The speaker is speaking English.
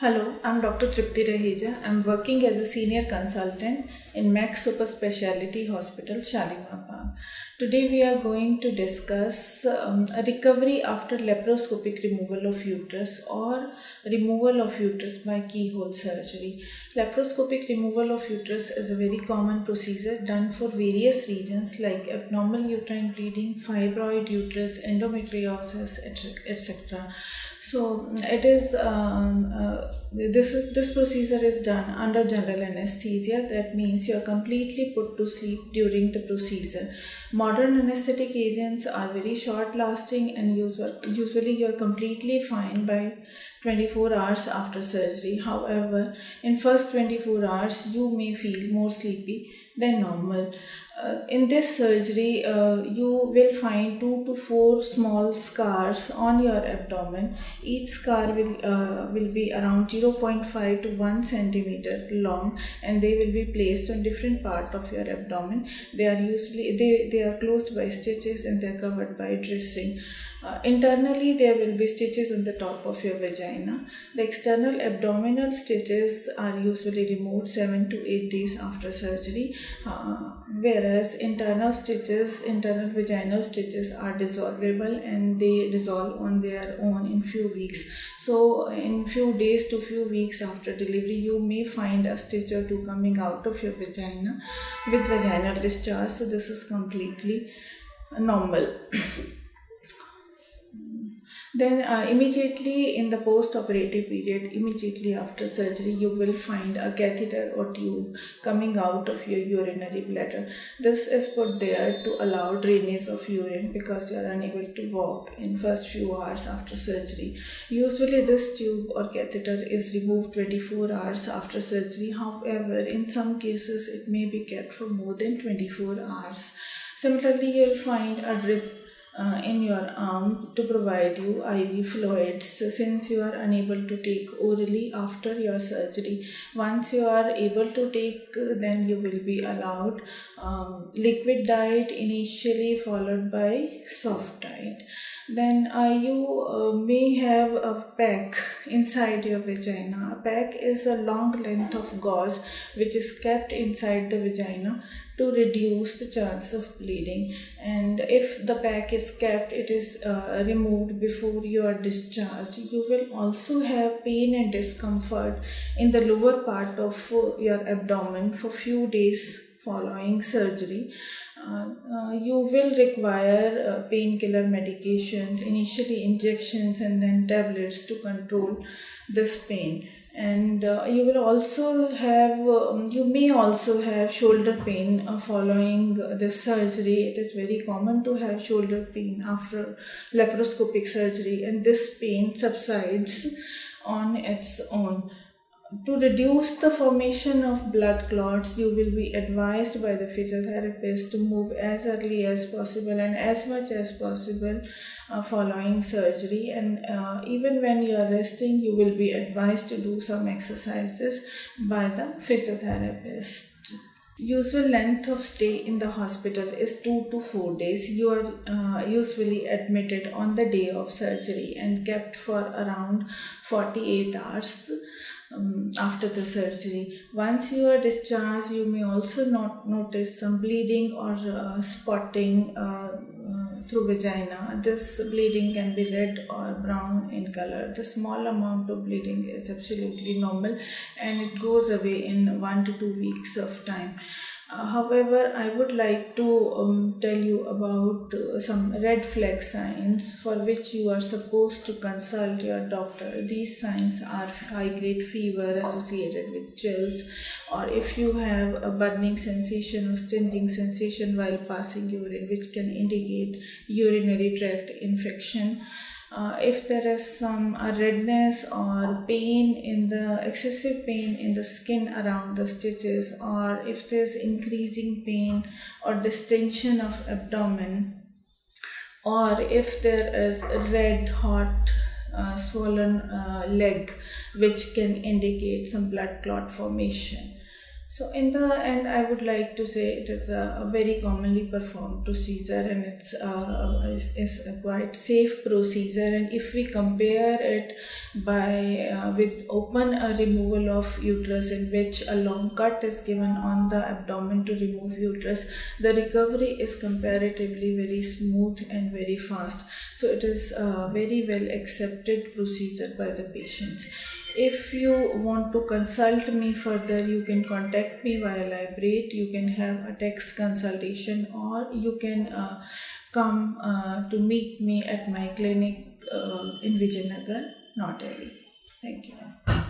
Hello, I'm Dr. Tripti Raheja. I'm working as a senior consultant in Max Super Speciality Hospital, Shalimar Bagh. Today we are going to discuss a recovery after laparoscopic removal of uterus or removal of uterus by keyhole surgery. Laparoscopic removal of uterus is a very common procedure done for various reasons like abnormal uterine bleeding, fibroid uterus, endometriosis, etc. So it is this procedure is done under general anesthesia. That means you are completely put to sleep during the procedure. Modern anesthetic agents are very short lasting and usually you are completely fine by 24 hours after surgery. However, in first 24 hours you may feel more sleepy than normal. In this surgery, you will find 2 to 4 small scars on your abdomen. Each scar will be around 0.5 to 1 centimeter long, and they will be placed on different part of your abdomen. They are closed by stitches and they are covered by dressing. Internally, there will be stitches on the top of your vagina. The external abdominal stitches are usually removed 7 to 8 days after surgery, whereas internal vaginal stitches are dissolvable and they dissolve on their own in few weeks. So, in few days to few weeks after delivery, you may find a stitch or two coming out of your vagina with vaginal discharge. So, this is completely normal. Then immediately in the post-operative period, immediately after surgery, you will find a catheter or tube coming out of your urinary bladder. This is put there to allow drainage of urine because you are unable to walk in first few hours after surgery. Usually this tube or catheter is removed 24 hours after surgery. However, in some cases it may be kept for more than 24 hours. Similarly, you will find a drip in your arm to provide you IV fluids since you are unable to take orally after your surgery. Once you are able to take, then you will be allowed liquid diet initially followed by soft diet. Then you may have a pack inside your vagina. A pack is a long length of gauze which is kept inside the vagina to reduce the chance of bleeding, and if the pack is kept, it is removed before you are discharged. You will also have pain and discomfort in the lower part of your abdomen for few days following surgery. You will require painkiller medications, initially injections and then tablets to control this pain. And you may also have shoulder pain following the surgery. It is very common to have shoulder pain after laparoscopic surgery, and this pain subsides on its own. To reduce the formation of blood clots, you will be advised by the physiotherapist to move as early as possible and as much as possible following surgery. And even when you are resting, you will be advised to do some exercises by the physiotherapist. Usual length of stay in the hospital is 2 to 4 days. You are usually admitted on the day of surgery and kept for around 48 hours. After the surgery. Once you are discharged, you may also notice some bleeding or spotting through vagina. This bleeding can be red or brown in color. The small amount of bleeding is absolutely normal and it goes away in 1 to 2 weeks of time. However, I would like to tell you about some red flag signs for which you are supposed to consult your doctor. These signs are high-grade fever associated with chills, or if you have a burning sensation or stinging sensation while passing urine, which can indicate urinary tract infection. If there is some redness or excessive pain in the skin around the stitches, or if there is increasing pain or distension of abdomen, or if there is red hot swollen leg, which can indicate some blood clot formation. So in the end, I would like to say it is a very commonly performed procedure, and it's is a quite safe procedure. And if we compare it by with open removal of uterus, in which a long cut is given on the abdomen to remove uterus, the recovery is comparatively very smooth and very fast. So it is a very well accepted procedure by the patients. If you want to consult me further, you can contact me via Lybrate. You can have a text consultation, or you can come to meet me at my clinic in Vijayanagar, Not Delhi. Thank you.